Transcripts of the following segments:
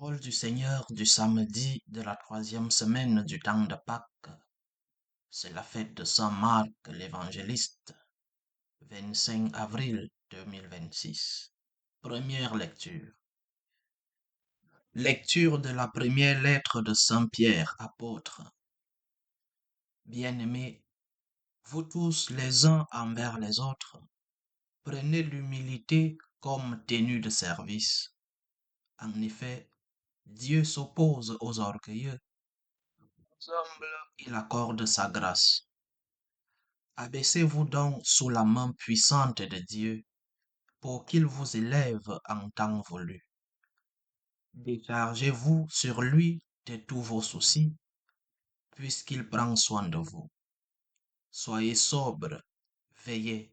Parole du Seigneur du samedi de la troisième semaine du temps de Pâques. C'est la fête de Saint Marc l'évangéliste, 25 avril 2026. Première lecture. Lecture de la première lettre de Saint Pierre, apôtre. Bien-aimés, vous tous les uns envers les autres, prenez l'humilité comme tenue de service. En effet, Dieu s'oppose aux orgueilleux. Aux humbles, il accorde sa grâce. Abaissez-vous donc sous la main puissante de Dieu pour qu'il vous élève en temps voulu. Déchargez-vous sur lui de tous vos soucis, puisqu'il prend soin de vous. Soyez sobre, veillez.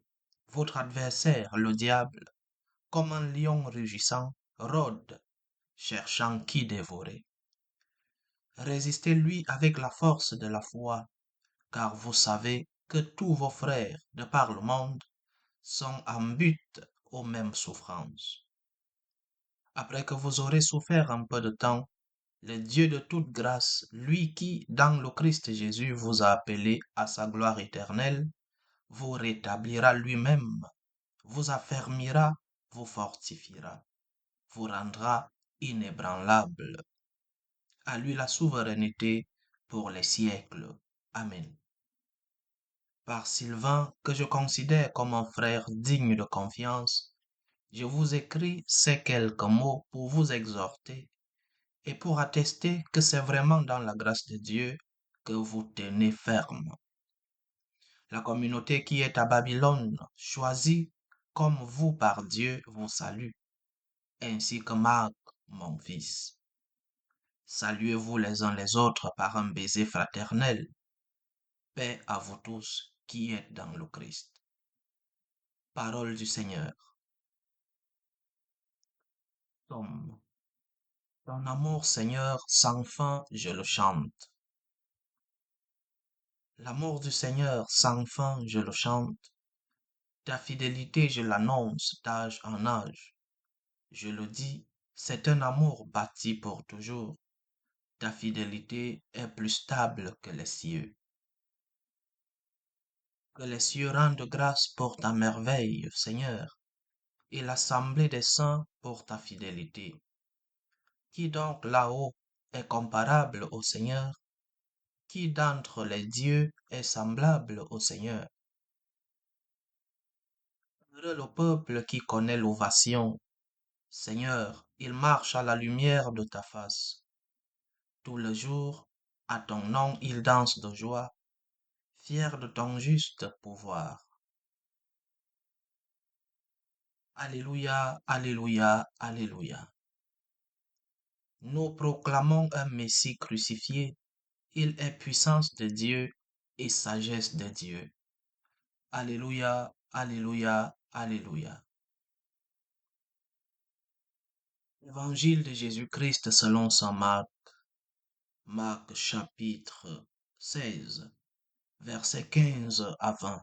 Votre adversaire, le diable, comme un lion rugissant, rôde, cherchant qui dévorer. Résistez-lui avec la force de la foi, car vous savez que tous vos frères de par le monde sont en but aux mêmes souffrances. Après que vous aurez souffert un peu de temps, le Dieu de toute grâce, lui qui, dans le Christ Jésus, vous a appelé à sa gloire éternelle, vous rétablira lui-même, vous affermira, vous fortifiera, vous rendra inébranlable. À lui la souveraineté pour les siècles. Amen. Par Sylvain, que je considère comme un frère digne de confiance, je vous écris ces quelques mots pour vous exhorter et pour attester que c'est vraiment dans la grâce de Dieu que vous tenez ferme. La communauté qui est à Babylone, choisie comme vous par Dieu, vous salue, ainsi que Marc, mon fils. Saluez-vous les uns les autres par un baiser fraternel. Paix à vous tous qui êtes dans le Christ. Parole du Seigneur. Somme. Ton amour, Seigneur, sans fin, je le chante. L'amour du Seigneur sans fin, je le chante. Ta fidélité, je l'annonce d'âge en âge. Je le dis, c'est un amour bâti pour toujours. Ta fidélité est plus stable que les cieux. Que les cieux rendent grâce pour ta merveille, Seigneur, et l'assemblée des saints pour ta fidélité. Qui donc là-haut est comparable au Seigneur? Qui d'entre les dieux est semblable au Seigneur? Heureux le peuple qui connaît l'ovation. Seigneur, il marche à la lumière de ta face. Tout le jour, à ton nom, il danse de joie, fier de ton juste pouvoir. Alléluia, Alléluia, Alléluia. Nous proclamons un Messie crucifié. Il est puissance de Dieu et sagesse de Dieu. Alléluia, Alléluia, Alléluia. Évangile de Jésus-Christ selon saint Marc. Marc chapitre 16, versets 15 à 20.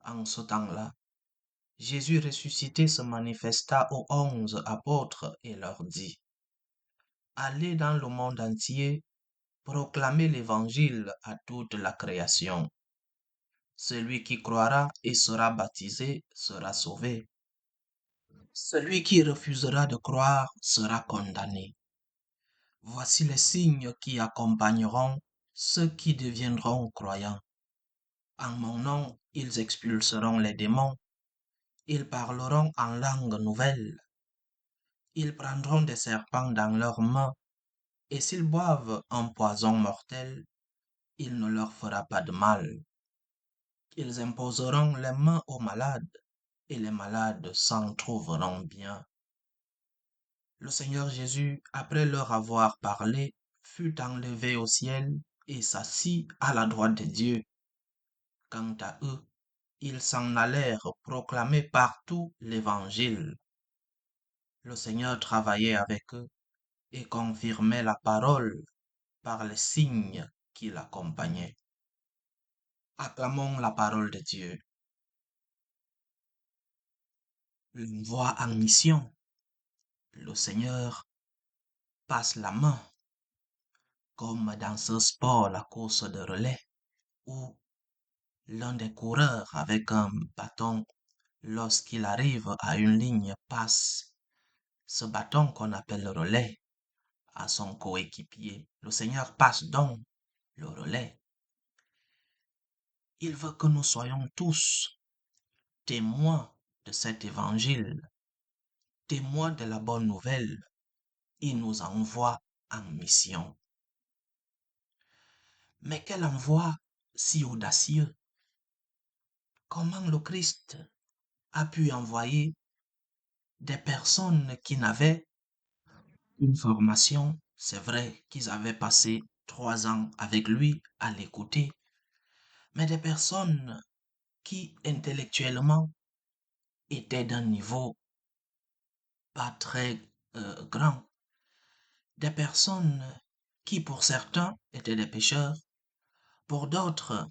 En ce temps-là, Jésus ressuscité se manifesta aux 11 apôtres et leur dit, allez dans le monde entier, proclamez l'évangile à toute la création. Celui qui croira et sera baptisé sera sauvé. Celui qui refusera de croire sera condamné. Voici les signes qui accompagneront ceux qui deviendront croyants. En mon nom, ils expulseront les démons. Ils parleront en langue nouvelle. Ils prendront des serpents dans leurs mains, et s'ils boivent un poison mortel, il ne leur fera pas de mal. Ils imposeront les mains aux malades, et les malades s'en trouveront bien. Le Seigneur Jésus, après leur avoir parlé, fut enlevé au ciel et s'assit à la droite de Dieu. Quant à eux, ils s'en allèrent proclamer partout l'Évangile. Le Seigneur travaillait avec eux et confirmait la parole par les signes qui l'accompagnaient. Acclamons la parole de Dieu. L'envoi en mission. Le Seigneur passe la main, comme dans ce sport, la course de relais, où l'un des coureurs avec un bâton, lorsqu'il arrive à une ligne, passe ce bâton qu'on appelle le relais à son coéquipier. Le Seigneur passe donc le relais. Il veut que nous soyons tous témoins de cet évangile, témoins de la bonne nouvelle. Il nous envoie en mission. Mais quel envoi si audacieux! Comment le Christ a pu envoyer des personnes qui n'avaient une formation? C'est vrai qu'ils avaient passé 3 ans avec lui à l'écouter, mais des personnes qui intellectuellement étaient d'un niveau pas très grand, des personnes qui pour certains étaient des pécheurs, pour d'autres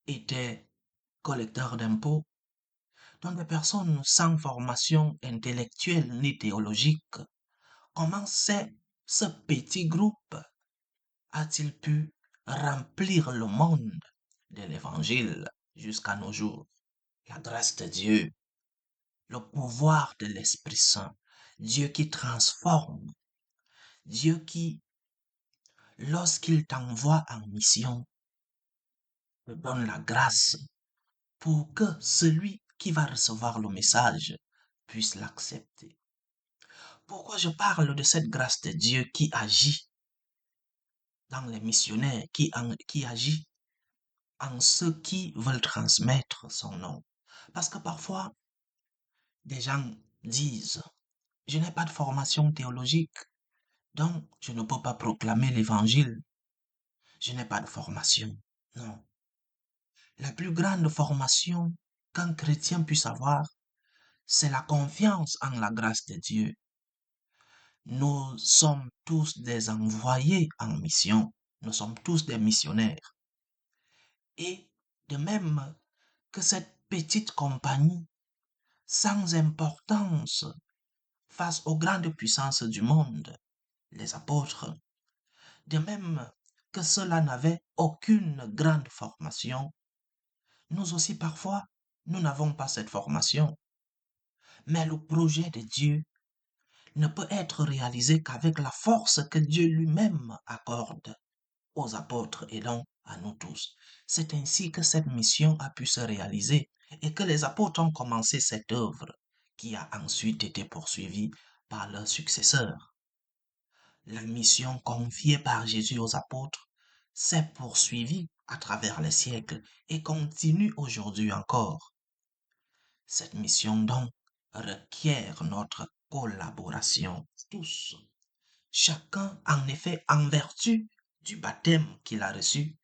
étaient collecteurs d'impôts, donc des personnes sans formation intellectuelle ni théologique. Comment ce petit groupe a-t-il pu remplir le monde de l'évangile jusqu'à nos jours? La grâce de Dieu, le pouvoir de l'Esprit Saint, Dieu qui transforme, Dieu qui, lorsqu'il t'envoie en mission, te donne la grâce pour que celui qui va recevoir le message puisse l'accepter. Pourquoi je parle de cette grâce de Dieu qui agit dans les missionnaires, qui agit en ceux qui veulent transmettre son nom? Parce que parfois, des gens disent, je n'ai pas de formation théologique, donc je ne peux pas proclamer l'évangile. Je n'ai pas de formation. Non. La plus grande formation qu'un chrétien puisse avoir, c'est la confiance en la grâce de Dieu. Nous sommes tous des envoyés en mission. Nous sommes tous des missionnaires. Et de même que cette petite compagnie, sans importance face aux grandes puissances du monde, les apôtres, de même que ceux-là n'avaient aucune grande formation, nous aussi parfois, nous n'avons pas cette formation. Mais le projet de Dieu ne peut être réalisé qu'avec la force que Dieu lui-même accorde aux apôtres et donc à nous tous. C'est ainsi que cette mission a pu se réaliser et que les apôtres ont commencé cette œuvre qui a ensuite été poursuivie par leurs successeurs. La mission confiée par Jésus aux apôtres s'est poursuivie à travers les siècles et continue aujourd'hui encore. Cette mission donc requiert notre collaboration tous. Chacun, en effet, en vertu du baptême qu'il a reçu,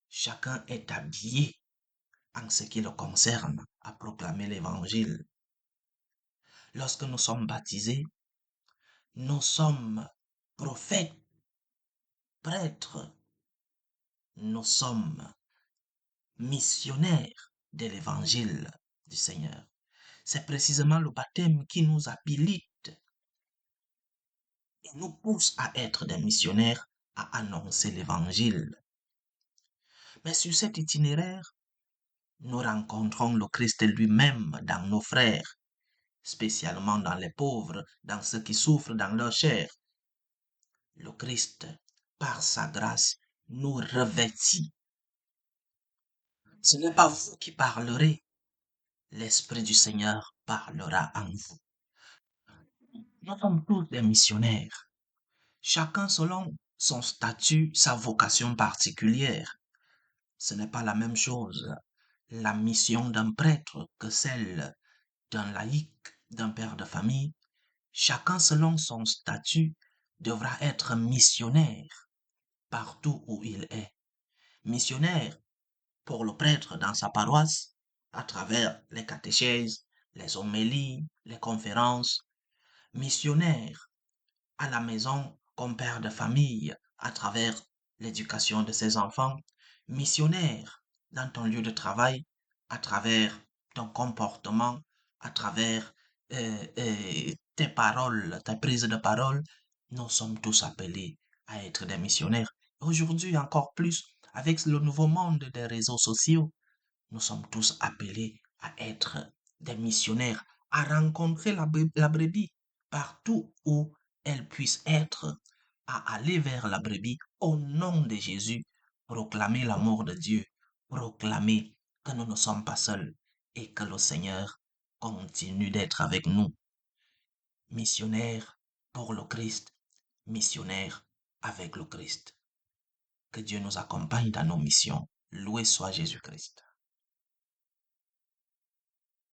chacun est habillé en ce qui le concerne à proclamer l'évangile. Lorsque nous sommes baptisés, nous sommes prophètes, prêtres, nous sommes missionnaires de l'évangile du Seigneur. C'est précisément le baptême qui nous habilite et nous pousse à être des missionnaires, à annoncer l'évangile. Mais sur cet itinéraire, nous rencontrons le Christ lui-même dans nos frères, spécialement dans les pauvres, dans ceux qui souffrent dans leur chair. Le Christ, par sa grâce, nous revêtit. Ce n'est pas vous qui parlerez, l'Esprit du Seigneur parlera en vous. Nous sommes tous des missionnaires, chacun selon son statut, sa vocation particulière. Ce n'est pas la même chose, la mission d'un prêtre que celle d'un laïc, d'un père de famille. Chacun selon son statut devra être missionnaire partout où il est. Missionnaire pour le prêtre dans sa paroisse, à travers les catéchèses, les homélies, les conférences. Missionnaire à la maison comme père de famille, à travers l'éducation de ses enfants. Missionnaire dans ton lieu de travail, à travers ton comportement, à travers tes paroles, ta prise de parole, Nous sommes tous appelés à être des missionnaires. Aujourd'hui, encore plus, avec le nouveau monde des réseaux sociaux, nous sommes tous appelés à être des missionnaires, à rencontrer la brebis partout où elle puisse être, à aller vers la brebis au nom de Jésus, proclamer l'amour de Dieu, proclamer que nous ne sommes pas seuls et que le Seigneur continue d'être avec nous. Missionnaires pour le Christ, missionnaires avec le Christ. Que Dieu nous accompagne dans nos missions. Loué soit Jésus-Christ.